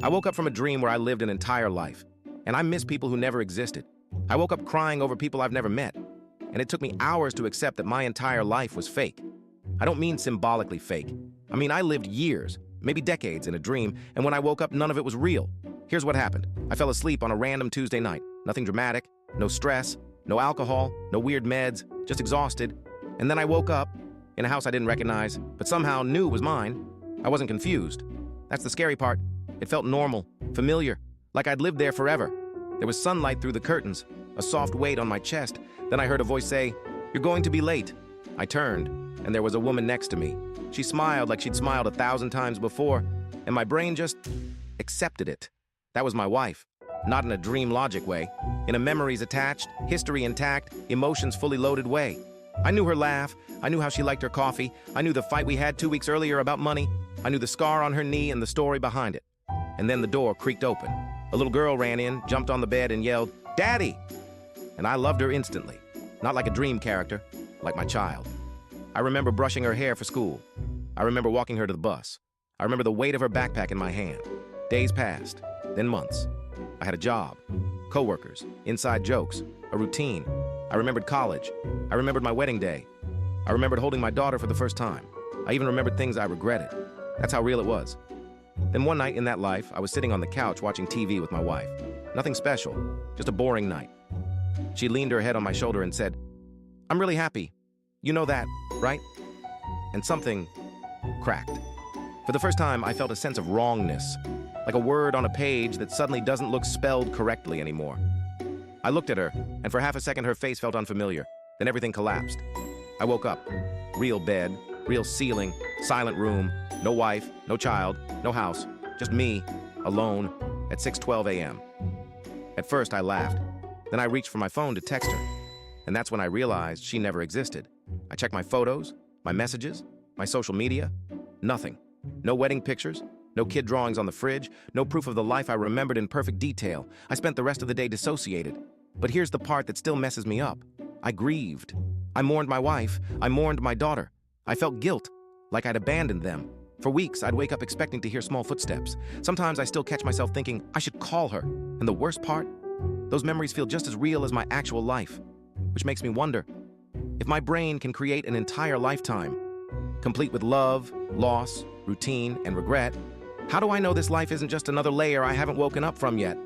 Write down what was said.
I woke up from a dream where I lived an entire life, and I miss people who never existed. I woke up crying over people I've never met, and it took me hours to accept that my entire life was fake. I don't mean symbolically fake. I mean, I lived years, maybe decades in a dream, and when I woke up, none of it was real. Here's what happened. I fell asleep on a random Tuesday night. Nothing dramatic, no stress, no alcohol, no weird meds, just exhausted. And then I woke up in a house I didn't recognize, but somehow knew was mine. I wasn't confused. That's the scary part. It felt normal, familiar, like I'd lived there forever. There was sunlight through the curtains, a soft weight on my chest. Then I heard a voice say, "You're going to be late." I turned, and there was a woman next to me. She smiled like she'd smiled 1,000 times before, and my brain just accepted it. That was my wife. Not in a dream logic way, in a memories attached, history intact, emotions fully loaded way. I knew her laugh, I knew how she liked her coffee, I knew the fight we had 2 weeks earlier about money, I knew the scar on her knee and the story behind it. And then the door creaked open. A little girl ran in, jumped on the bed and yelled, "Daddy!" And I loved her instantly. Not like a dream character, like my child. I remember brushing her hair for school. I remember walking her to the bus. I remember the weight of her backpack in my hand. Days passed, then months. I had a job, coworkers, inside jokes, a routine. I remembered college. I remembered my wedding day. I remembered holding my daughter for the first time. I even remembered things I regretted. That's how real it was. Then one night in that life, I was sitting on the couch watching TV with my wife. Nothing special, just a boring night. She leaned her head on my shoulder and said, "I'm really happy. You know that, right?" And something cracked. For the first time, I felt a sense of wrongness, like a word on a page that suddenly doesn't look spelled correctly anymore. I looked at her, and for half a second her face felt unfamiliar. Then everything collapsed. I woke up. Real bed, real ceiling, silent room, no wife, no child, no house, just me, alone, at 6:12 a.m. At first I laughed. Then I reached for my phone to text her. And that's when I realized she never existed. I checked my photos, my messages, my social media. Nothing. No wedding pictures, no kid drawings on the fridge, no proof of the life I remembered in perfect detail. I spent the rest of the day dissociated. But here's the part that still messes me up. I grieved. I mourned my wife. I mourned my daughter. I felt guilt, like I'd abandoned them. For weeks, I'd wake up expecting to hear small footsteps. Sometimes I still catch myself thinking, I should call her. And the worst part? Those memories feel just as real as my actual life. Which makes me wonder, if my brain can create an entire lifetime, complete with love, loss, routine, and regret, how do I know this life isn't just another layer I haven't woken up from yet?